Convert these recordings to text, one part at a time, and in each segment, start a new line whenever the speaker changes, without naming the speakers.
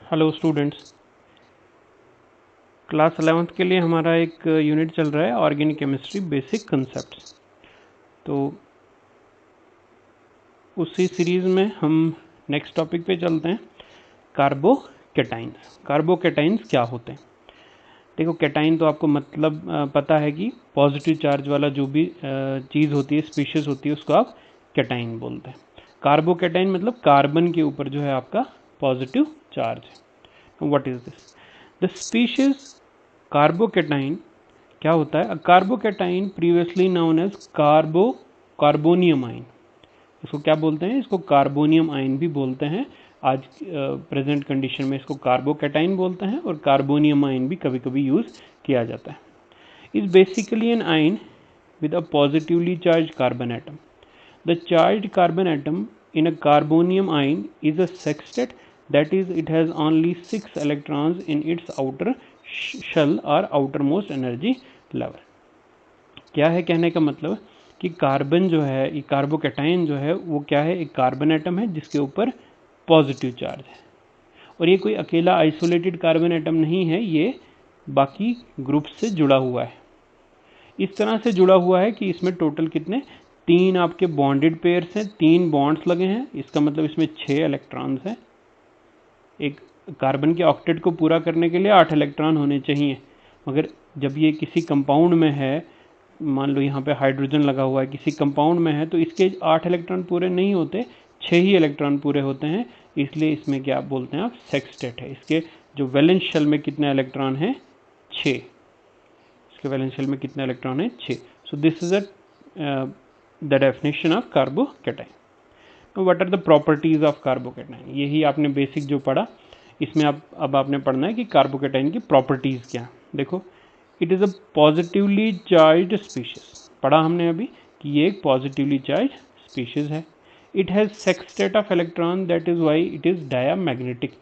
Hello students, class 11th के लिए हमारा एक यूनिट चल रहा है ऑर्गेनिक केमिस्ट्री बेसिक कंसेप्ट्स। तो उसी सीरीज़ में हम नेक्स्ट टॉपिक पे चलते हैं, कार्बोकैटाइन्स। कार्बोकैटाइन्स क्या होते हैं? देखो, कैटाइन तो आपको मतलब पता है कि पॉजिटिव चार्ज वाला जो भी चीज़ होती है, स्पीशीज होती है, उसको आप कैटाइन बोलते हैं। कार्बोकैटाइन मतलब कार्बन के ऊपर जो है आपका पॉजिटिव चार्ज है। What is this? The species carbocation क्या होता है? Carbocation previously known as carbonium ion. इसको क्या बोलते हैं? इसको कार्बोनियम आइन भी बोलते हैं। आज प्रेजेंट कंडीशन में इसको कार्बोकैटाइन बोलते हैं और कार्बोनियम आइन भी कभी कभी यूज किया जाता है। इज बेसिकली एन आइन with a positively charged carbon atom. The charged carbon atom in a carbonium ion is a sextet, that is, it has only 6 electrons in its outer shell or outermost energy level. क्या है कहने का मतलब कि carbon जो है, ये carbocation जो है वो क्या है? एक कार्बन एटम है जिसके ऊपर पॉजिटिव चार्ज है, और ये कोई अकेला आइसोलेटेड कार्बन एटम नहीं है, ये बाकी ग्रुप से जुड़ा हुआ है। इस तरह से जुड़ा हुआ है कि इसमें टोटल कितने 3 आपके बॉन्डेड पेयर्स हैं, 3 बॉन्ड्स लगे हैं। इसका मतलब इसमें 6 इलेक्ट्रॉन्स हैं। एक कार्बन के ऑक्टेट को पूरा करने के लिए 8 इलेक्ट्रॉन होने चाहिए, मगर जब ये किसी कंपाउंड में है, मान लो यहाँ पे हाइड्रोजन लगा हुआ है, किसी कंपाउंड में है, तो इसके 8 इलेक्ट्रॉन पूरे नहीं होते, 6 ही इलेक्ट्रॉन पूरे होते हैं। इसलिए इसमें क्या बोलते हैं आप? सेक्सटेट है। इसके जो वैलेंस शेल में कितने इलेक्ट्रॉन हैं? 6। इसके वैलेंस शेल में कितने इलेक्ट्रॉन हैं? 6। So this is the definition of carbocation. तो what are the properties of carbocation? यही आपने बेसिक जो पढ़ा, इसमें अब आपने पढ़ना है कि कार्बोकैटाइन की प्रॉपर्टीज क्या। देखो, it is a positively charged species. पढ़ा हमने अभी कि ये एक पॉजिटिवली चार्ज स्पीशीज है। It has sextet of electron, that is why it is diamagnetic.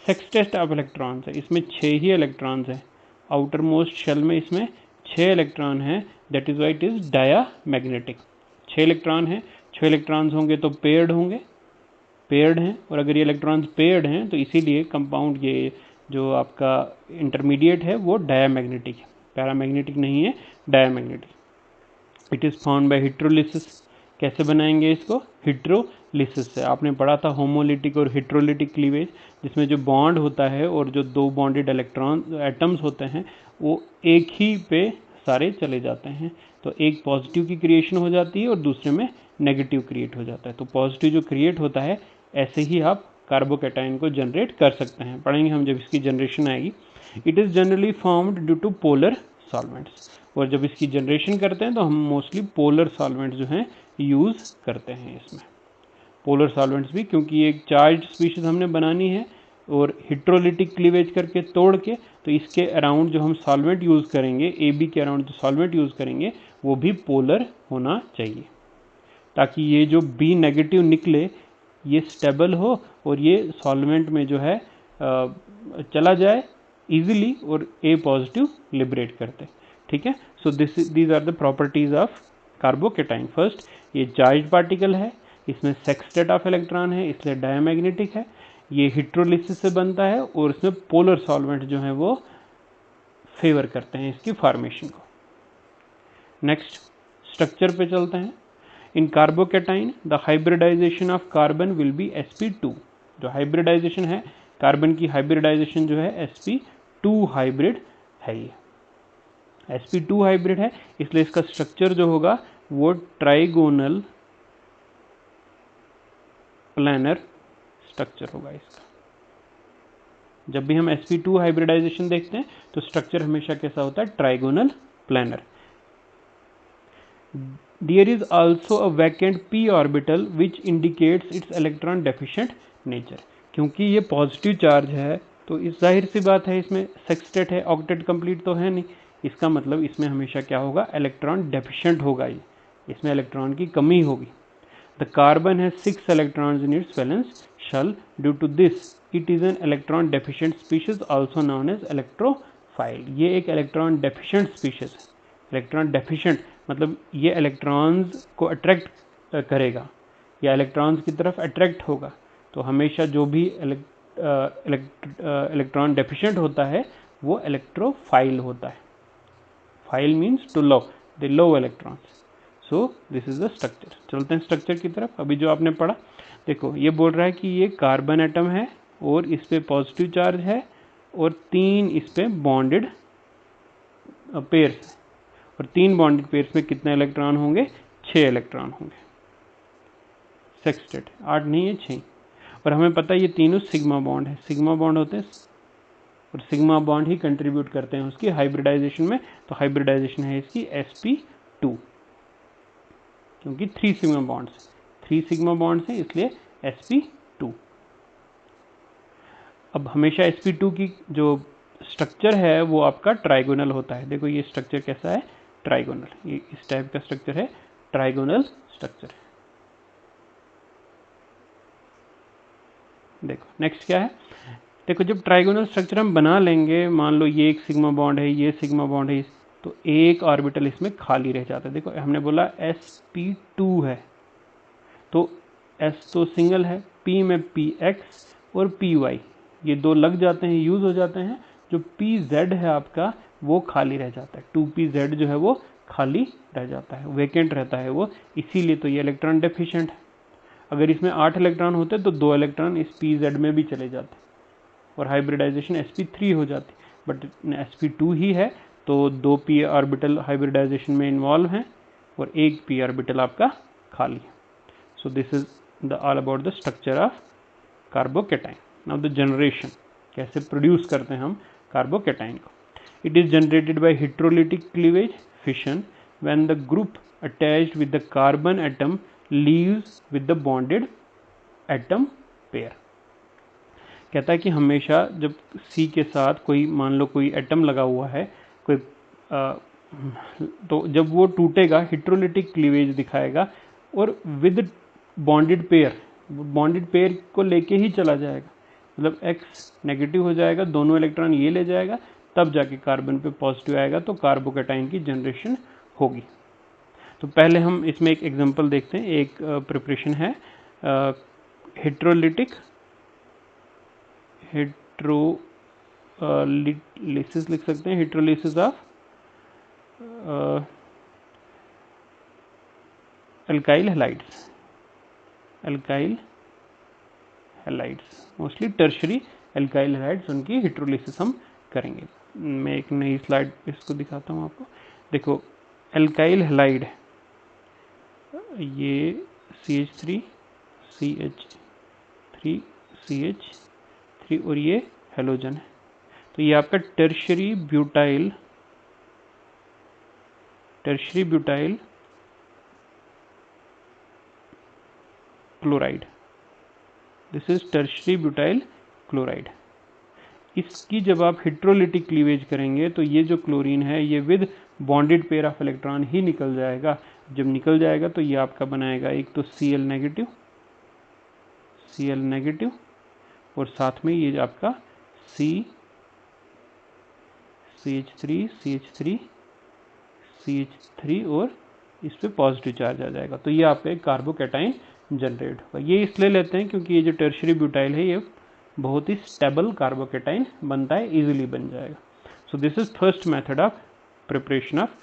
Sextet of electrons है, इसमें 6 ही इलेक्ट्रॉन्स हैं। आउटर मोस्ट शेल में इसमें 6 इलेक्ट्रॉन हैं, that is why it is diamagnetic. 6 electron हैं, 6 इलेक्ट्रॉन्स होंगे तो पेयर्ड होंगे, पेयर्ड हैं, और अगर ये इलेक्ट्रॉन्स पेयर्ड हैं तो इसीलिए कंपाउंड, ये जो आपका इंटरमीडिएट है वो डायामैग्नेटिक है, पैरामैग्नेटिक नहीं है, diamagnetic. It is found by heterolysis. कैसे बनाएंगे इसको? हिट्रोलिसिस से। आपने पढ़ा था होमोलिटिक और हिट्रोलिटिक क्लीवेज, जिसमें जो बॉन्ड होता है और जो 2 बॉन्डेड इलेक्ट्रॉन एटम्स होते हैं वो एक ही पे सारे चले जाते हैं, तो एक पॉजिटिव की क्रिएशन हो जाती है और दूसरे में नेगेटिव क्रिएट हो जाता है। तो पॉजिटिव जो क्रिएट होता है, ऐसे ही आप कार्बोकैटाइन को जनरेट कर सकते हैं। पढ़ेंगे हम जब इसकी जनरेशन आएगी। It is generally formed due to polar solvents, और जब इसकी जनरेशन करते हैं तो हम मोस्टली पोलर सॉल्वेंट्स जो हैं यूज़ करते हैं इसमें। पोलर सॉल्वेंट्स भी, क्योंकि एक चार्ज स्पीशीज हमने बनानी है और हिट्रोलिटिक क्लीवेज करके तोड़ के, तो इसके अराउंड जो हम सॉल्वेंट यूज़ करेंगे, ए बी के अराउंड जो सॉल्वेंट यूज़ करेंगे वो भी पोलर होना चाहिए, ताकि ये जो बी नेगेटिव निकले ये स्टेबल हो और ये सॉल्वेंट में जो है चला जाए इजीली, और ए पॉजिटिव लिबरेट करते। ठीक है, so these are the properties of carbocation. First, ये चार्ज पार्टिकल है, इसमें सेक्सटेट ऑफ इलेक्ट्रॉन है, इसलिए डायमैग्नेटिक है। ये हिट्रोलिसिस से बनता है और इसमें पोलर सॉल्वेंट जो है वो फेवर करते हैं इसकी फॉर्मेशन को। नेक्स्ट स्ट्रक्चर पे चलते हैं। In carbocation the hybridisation of carbon will be sp2। जो हाइब्रिडाइजेशन है, कार्बन की हाइब्रिडाइजेशन जो है sp2 हाइब्रिड है। ये sp2 हाइब्रिड है, इसलिए इसका स्ट्रक्चर जो होगा वो ट्राइगोनल प्लानर स्ट्रक्चर होगा इसका। जब भी हम sp2 हाइब्रिडाइजेशन देखते हैं तो स्ट्रक्चर हमेशा कैसा होता है? Trigonal planner. There is also a vacant p orbital which indicates its electron deficient nature। क्योंकि ये पॉजिटिव चार्ज है तो इस जाहिर सी बात है, इसमें सेक्सटेट है, ऑक्टेट कंप्लीट तो है नहीं, इसका मतलब इसमें हमेशा क्या होगा? इलेक्ट्रॉन डेफिशिएंट होगा, ये इसमें इलेक्ट्रॉन की कमी होगी। The carbon has 6 electrons in its valence shell, due to this it is an electron deficient species also known as electrophile. ये एक इलेक्ट्रॉन डेफिशिएंट स्पीशीज है। इलेक्ट्रॉन डेफिशिएंट मतलब ये इलेक्ट्रॉन्स को अट्रैक्ट करेगा या इलेक्ट्रॉन्स की तरफ अट्रैक्ट होगा। तो हमेशा जो भी इलेक्ट्रॉन डेफिशिएंट होता है वो इलेक्ट्रोफाइल होता है। Phile means to love, the love electrons. So this is the structure. चलते हैं स्ट्रक्चर की तरफ। अभी जो आपने पढ़ा, देखो ये बोल रहा है कि ये कार्बन एटम है और इस पे पॉजिटिव चार्ज है और 3 इस पे बॉन्डेड पेयर्स, और 3 बॉन्डेड पेयर्स में कितने इलेक्ट्रॉन होंगे? 6 इलेक्ट्रॉन होंगे। सेक्सटेट 8 नहीं है 6। और हमें पता है ये तीनों सिग्मा बॉन्ड है, सिग्मा बॉन्ड होते हैं और सिग्मा बॉन्ड ही कंट्रीब्यूट करते हैं उसकी हाइब्रिडाइजेशन में। तो हाइब्रिडाइजेशन है इसकी sp2, क्योंकि 3 सिग्मा बॉन्ड्स, 3 सिग्मा बॉन्ड्स हैं इसलिए sp2। अब हमेशा sp2 की जो स्ट्रक्चर है वो आपका ट्राइगोनल होता है। देखो ये स्ट्रक्चर कैसा है? ट्राइगोनल। ये इस टाइप का स्ट्रक्चर है, ट्राइगोनल स्ट्रक्चर है। देखो नेक्स्ट क्या है? देखो जब ट्राइगोनल स्ट्रक्चर हम बना लेंगे, मान लो ये एक सिग्मा बॉन्ड है, ये सिग्मा बॉन्ड है, तो एक ऑर्बिटल इसमें खाली रह जाता है। देखो हमने बोला sp2 है, तो s तो सिंगल है, p में px और py ये दो लग जाते हैं, यूज हो जाते हैं। जो pz है आपका वो खाली रह जाता है, 2pz जो है वो खाली रह जाता है, वेकेंट रहता है वो, इसीलिए तो ये इलेक्ट्रॉन डेफिशिएंट है। अगर इसमें 8 इलेक्ट्रॉन होते तो 2 इलेक्ट्रॉन इस pz में भी चले जाते और हाइब्रिडाइजेशन sp3 हो जाती, बट sp2 ही है तो 2 p ऑर्बिटल हाइब्रिडाइजेशन में इन्वॉल्व हैं और एक p ऑर्बिटल आपका खाली है। सो this is the all about the structure of carbocation. Now the generation, कैसे प्रोड्यूस करते हैं हम कार्बोकेटाइन को? It is generated by heterolytic cleavage fission when the group attached with the carbon atom leaves with the bonded atom pair. कहता है कि हमेशा जब C के साथ कोई, मान लो कोई एटम लगा हुआ है, कोई तो जब वो टूटेगा हेटेरोलिटिक क्लीवेज दिखाएगा और विद बॉन्डेड पेयर को लेके ही चला जाएगा, मतलब X नेगेटिव हो जाएगा, दोनों इलेक्ट्रॉन ये ले जाएगा, तब जाके कार्बन पे पॉजिटिव आएगा, तो कार्बोकेटाइन की जनरेशन होगी। तो पहले हम इसमें एक एग्जांपल देखते हैं। एक प्रिपरेशन है हेटेरोलिटिक हेटेरोलिसिस लिख सकते हैं, heterolysis of alkyl halides, alkyl halides, mostly tertiary alkyl halides, उनकी हेटेरोलिसिस हम करेंगे। मैं एक नई स्लाइड इसको दिखाता हूँ आपको। देखो अल्काइल हैलाइड, ये CH3 CH3 CH3 और ये हेलोजन है, तो ये आपका tertiary butyl chloride, this is tertiary butyl chloride. इसकी जब आप हेटेरोलिटिक क्लीवेज करेंगे तो ये जो क्लोरीन है ये with bonded pair of electron ही निकल जाएगा। जब निकल जाएगा तो ये आपका बनाएगा एक तो Cl नेगेटिव और साथ में ये आपका CH3 और इस पे पॉजिटिव चार्ज आ जाएगा, तो ये आपका एक कार्बोकेटाइन जनरेट होगा। ये इसलिए लेते हैं क्योंकि ये जो टर्शरी ब्यूटाइल है ये बहुत ही स्टेबल कार्बोकेटाइन बनता है, इजीली बन जाएगा। सो this is first method of preparation of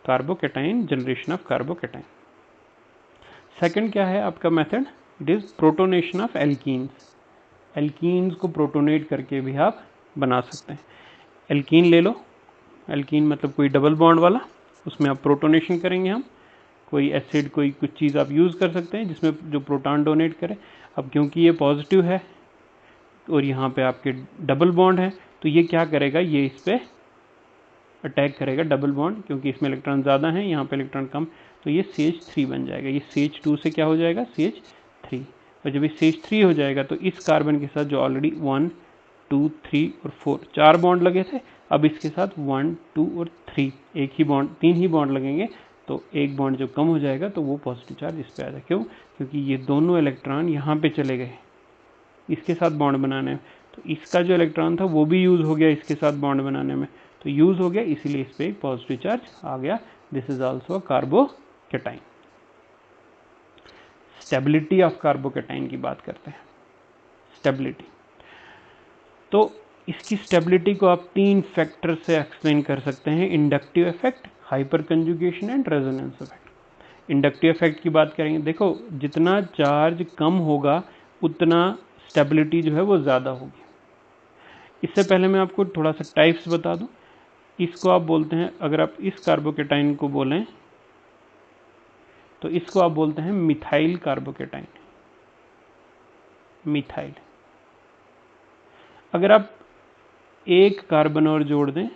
carbocation, generation of carbocation. Second क्या है आपका method? It is protonation of alkenes. Alkenes को प्रोटोनेट करके भी आप बना सकते हैं। एल्कीन ले लो, एल्कीन मतलब कोई डबल बॉन्ड वाला, उसमें आप प्रोटोनेशन करेंगे हम, कोई एसिड कोई कुछ चीज़ आप यूज़ कर सकते हैं जिसमें जो प्रोटॉन डोनेट करे। अब क्योंकि ये पॉजिटिव है और यहाँ पे आपके डबल बॉन्ड है, तो ये क्या करेगा, ये इस पर अटैक करेगा डबल बॉन्ड, क्योंकि इसमें इलेक्ट्रॉन ज़्यादा है, यहाँ पे इलेक्ट्रॉन कम, तो ये CH3 बन जाएगा। ये CH2 से क्या हो जाएगा? CH3। और जब ये CH3 हो जाएगा तो इस कार्बन के साथ जो ऑलरेडी 1 2 3 और 4 4 बॉन्ड लगे थे, अब इसके साथ 1 2 और 3 एक ही बॉन्ड, 3 ही बॉन्ड लगेंगे, तो एक बॉन्ड जब कम हो जाएगा तो वो पॉजिटिव चार्ज इस पे आ जाएगा। क्यों? क्योंकि ये दोनों इलेक्ट्रॉन यहाँ पे चले गए इसके साथ बॉन्ड बनाने में, तो इसका जो इलेक्ट्रॉन था वो भी यूज़ हो गया इसके साथ बॉन्ड बनाने में, तो यूज़ हो गया, इसीलिए इस पर एक पॉजिटिव चार्ज आ गया। This is also carbocation. Stability of carbocation की बात करते हैं। स्टेबिलिटी, तो इसकी स्टेबिलिटी को आप 3 फैक्टर से एक्सप्लेन कर सकते हैं, inductive effect, hyper conjugation and resonance effect. Inductive effect की बात करेंगे, देखो जितना चार्ज कम होगा उतना स्टेबिलिटी जो है वो ज़्यादा होगी। इससे पहले मैं आपको थोड़ा सा टाइप्स बता दूं। इसको आप बोलते हैं, अगर आप इस कार्बोकेटाइन को बोलें तो इसको आप बोलते हैं मिथाइल कार्बोकेटाइन, मिथाइल। अगर आप एक कार्बन और जोड़ दें,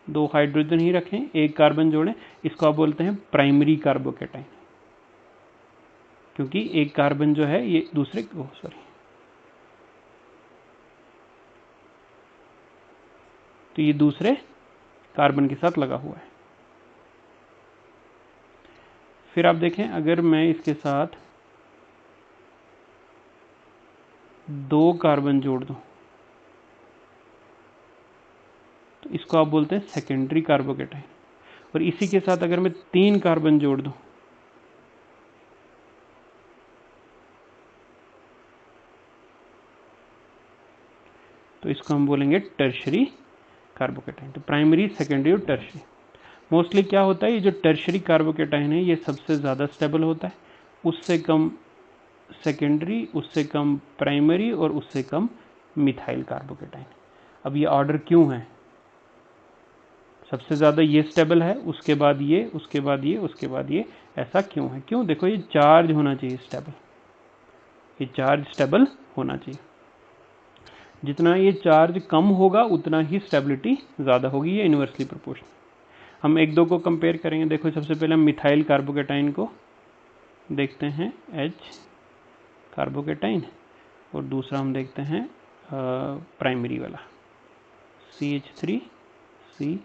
2 हाइड्रोजन ही रखें, एक कार्बन जोड़ें, इसको आप बोलते हैं प्राइमरी कार्बोकेटाइन, क्योंकि एक कार्बन जो है ये दूसरे तो ये दूसरे कार्बन के साथ लगा हुआ है। फिर आप देखें, अगर मैं इसके साथ 2 कार्बन जोड़ दूं तो इसको आप बोलते हैं सेकेंडरी कार्बोकेटाइन। और इसी के साथ अगर मैं 3 कार्बन जोड़ दूं तो इसको हम बोलेंगे टर्शरी कार्बोकेटाइन। तो प्राइमरी, सेकेंडरी और टर्शरी। मोस्टली क्या होता है, ये जो टर्शरी कार्बोकेटाइन है ये सबसे ज़्यादा स्टेबल होता है, उससे कम सेकेंडरी, उससे कम प्राइमरी और उससे कम मिथाइल कार्बोकेटाइन। अब ये ऑर्डर क्यों है, सबसे ज़्यादा ये स्टेबल है, उसके बाद ये, उसके बाद ये, उसके बाद ये, ऐसा क्यों है? क्यों? देखो ये चार्ज होना चाहिए स्टेबल, ये चार्ज स्टेबल होना चाहिए। जितना ये चार्ज कम होगा उतना ही स्टेबिलिटी ज़्यादा होगी, ये इन्वर्सली प्रोपोर्शनल। हम एक दो को कंपेयर करेंगे। देखो सबसे पहले हम मिथाइल कार्बोकेटाइन को देखते हैं, H कार्बोकेटाइन, और दूसरा हम देखते हैं प्राइमरी वाला CH3 CH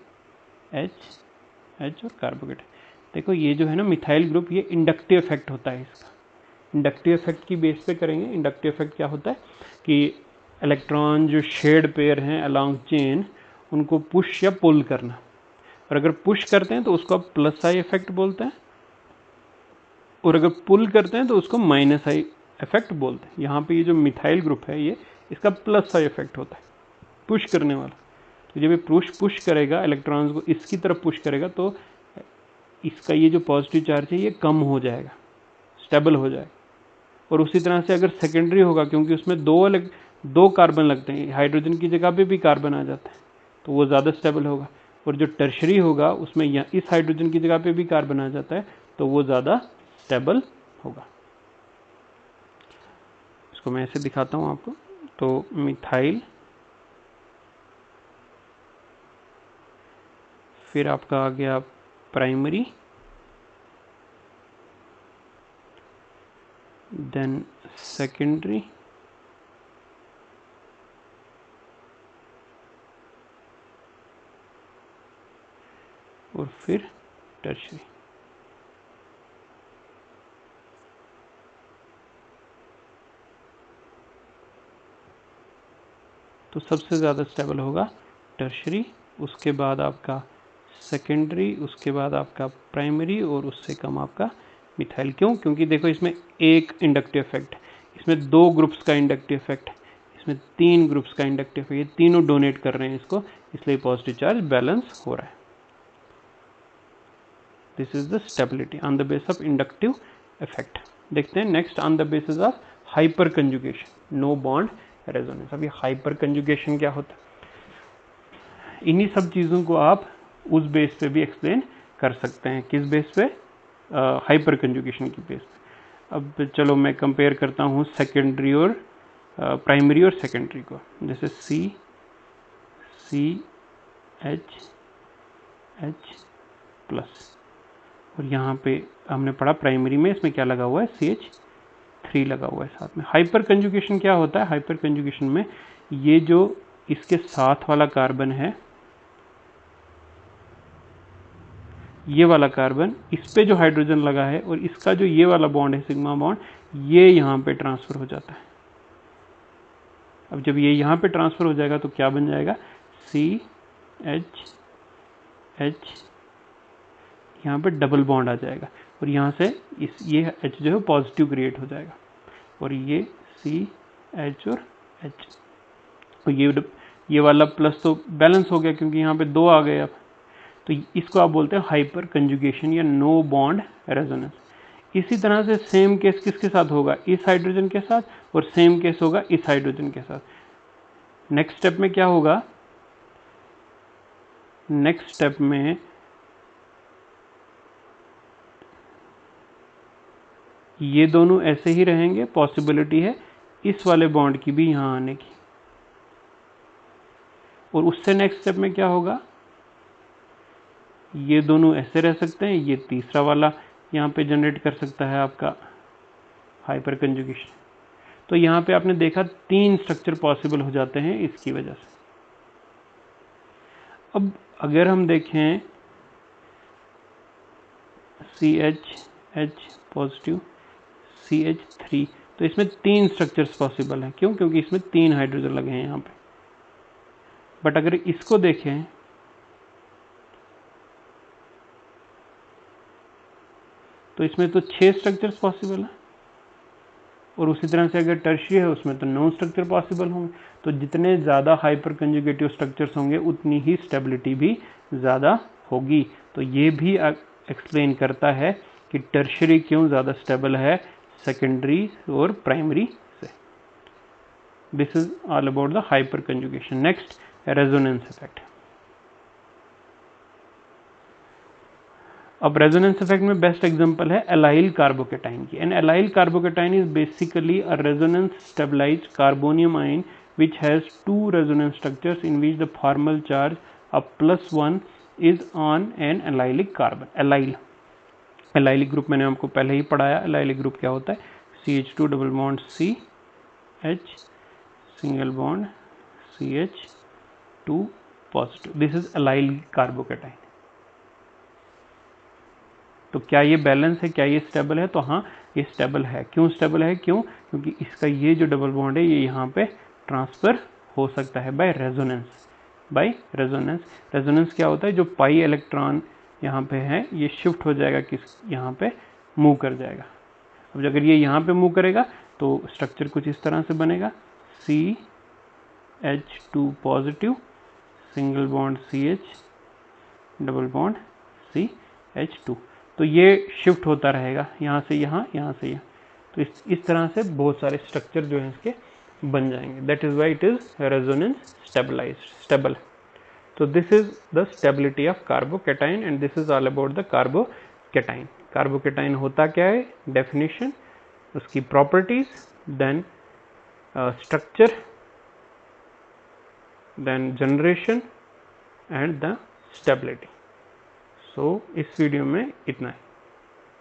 H और कार्बोकेटाइन। देखो ये जो है ना मिथाइल ग्रुप, ये इंडक्टिव इफेक्ट होता है इसका। इंडक्टिव इफेक्ट की बेस पे करेंगे। इंडक्टिव इफेक्ट क्या होता है कि इलेक्ट्रॉन जो शेड पेयर हैं अलोंग चेन, उनको पुश या पुल करना। और अगर पुश करते हैं तो उसको आप प्लस आई इफेक्ट बोलते हैं, और अगर पुल करते हैं तो उसको माइनस आई इफेक्ट बोलते हैं। यहाँ पे ये जो मिथाइल ग्रुप है ये, इसका प्लस आई इफेक्ट होता है, पुश करने वाला। तो जब ये पुश करेगा इलेक्ट्रॉन्स को, इसकी तरफ पुश करेगा, तो इसका ये जो पॉजिटिव चार्ज है ये कम हो जाएगा, स्टेबल हो जाएगा। और उसी तरह से अगर सेकेंडरी होगा, क्योंकि उसमें दो कार्बन लगते हैं, हाइड्रोजन की जगह पे भी कार्बन आ जाता है, तो वो ज़्यादा स्टेबल होगा। और जो टर्शरी होगा उसमें इस हाइड्रोजन की जगह पे भी कार्बन आ जाता है, तो वो ज़्यादा स्टेबल होगा। इसको मैं ऐसे दिखाता हूँ आपको। तो मिथाइल, फिर आपका आ गया प्राइमरी, देन सेकेंडरी, और फिर टर्शरी। तो सबसे ज़्यादा स्टेबल होगा टर्शरी, उसके बाद आपका सेकेंडरी, उसके बाद आपका प्राइमरी, और उससे कम आपका मिथाइल। क्यों? क्योंकि देखो इसमें एक इंडक्टिव इफेक्ट है, इसमें 2 ग्रुप्स का इंडक्टिव इफेक्ट है, इसमें 3 ग्रुप्स का इंडक्टिव इफेक्ट, ये तीनों डोनेट कर रहे हैं इसको, इसलिए पॉजिटिव चार्ज बैलेंस हो रहा है। This is the stability on the base of inductive effect. देखते हैं next, on the basis of hyperconjugation, no bond resonance. अभी हाइपर कंजुगेशन क्या होता है, इन्हीं सब चीज़ों को आप उस बेस पे भी एक्सप्लेन कर सकते हैं। किस बेस पे? हाइपर कंजुगेशन की बेस पे। अब चलो मैं कंपेयर करता हूँ सेकेंडरी और प्राइमरी और सेकेंडरी को। जैसे CH प्लस, और यहाँ पे हमने पढ़ा प्राइमरी में इसमें क्या लगा हुआ है, CH3 लगा हुआ है साथ में। हाइपर कंजुगेशन क्या होता है? हाइपर कंजुगेशन में ये जो इसके साथ वाला कार्बन है, ये वाला कार्बन, इस पे जो हाइड्रोजन लगा है, और इसका जो ये वाला बॉन्ड है सिग्मा बॉन्ड, ये यहाँ पे ट्रांसफर हो जाता है। अब जब ये यहाँ पे ट्रांसफर हो जाएगा तो क्या बन जाएगा, CH, यहाँ पे डबल बॉन्ड आ जाएगा, और यहाँ से ये H जो है पॉजिटिव क्रिएट हो जाएगा, और ये H और H। तो ये वाला प्लस तो बैलेंस हो गया क्योंकि यहाँ पे 2 आ गए अब। तो इसको आप बोलते हैं हाइपर कंजुगेशन या नो बॉन्ड रेजोनेंस। इसी तरह से सेम केस किसके साथ होगा, इस हाइड्रोजन के साथ, और सेम केस होगा इस हाइड्रोजन के साथ। नेक्स्ट स्टेप में क्या होगा, नेक्स्ट स्टेप में ये दोनों ऐसे ही रहेंगे, पॉसिबिलिटी है इस वाले बॉन्ड की भी यहां आने की। और उससे नेक्स्ट स्टेप में क्या होगा, ये दोनों ऐसे रह सकते हैं, ये तीसरा वाला यहाँ पे जनरेट कर सकता है आपका हाइपर कंजुगेशन। तो यहाँ पे आपने देखा 3 स्ट्रक्चर पॉसिबल हो जाते हैं इसकी वजह से। अब अगर हम देखें CH पॉजिटिव CH3, तो इसमें 3 स्ट्रक्चर्स पॉसिबल हैं। क्यों? क्योंकि इसमें 3 हाइड्रोजन लगे हैं यहाँ पे। बट अगर इसको देखें तो इसमें तो 6 स्ट्रक्चर्स पॉसिबल हैं, और उसी तरह से अगर टर्शियरी है उसमें तो 9 स्ट्रक्चर पॉसिबल होंगे। तो जितने ज़्यादा हाइपर कंजुगेटिव स्ट्रक्चर्स होंगे उतनी ही स्टेबिलिटी भी ज़्यादा होगी। तो ये भी एक्सप्लेन करता है कि टर्शियरी क्यों ज़्यादा स्टेबल है सेकेंडरी और प्राइमरी से। This is all about the hyperconjugation. Next, resonance effect. अब रेजोनेंस इफेक्ट में बेस्ट एग्जांपल है एलाइल कार्बोकेटाइन की। An allyl carbocation is basically a resonance stabilised carbonium ion which has 2 resonance structures in which the formal charge of +1 is on an allylic carbon. Allylic group मैंने आपको पहले ही पढ़ाया। Allylic group क्या होता है, CH2 double bond CH single bond CH2 positive. This is allyl carbocation. तो क्या ये बैलेंस है, क्या ये स्टेबल है? तो हाँ, ये स्टेबल है। क्यों स्टेबल है? क्योंकि इसका ये जो डबल बॉन्ड है ये यहाँ पे ट्रांसफर हो सकता है बाय रेजोनेंस। रेजोनेंस क्या होता है, जो पाई इलेक्ट्रॉन यहाँ पे है ये शिफ्ट हो जाएगा, किस यहाँ पे मूव कर जाएगा। अब अगर ये यहाँ पे मूव करेगा तो स्ट्रक्चर कुछ इस तरह से बनेगा, CH2 positive single bond CH double bond CH2। तो ये शिफ्ट होता रहेगा यहाँ से यहाँ, यहाँ से यहाँ। तो इस तरह से बहुत सारे स्ट्रक्चर जो हैं इसके बन जाएंगे। That is why it is resonance stable. तो this is the stability of carbocation and this is all about the carbocation. Carbocation होता क्या है, डेफिनेशन, उसकी properties, then structure, then generation and the stability. So इस video में इतना है।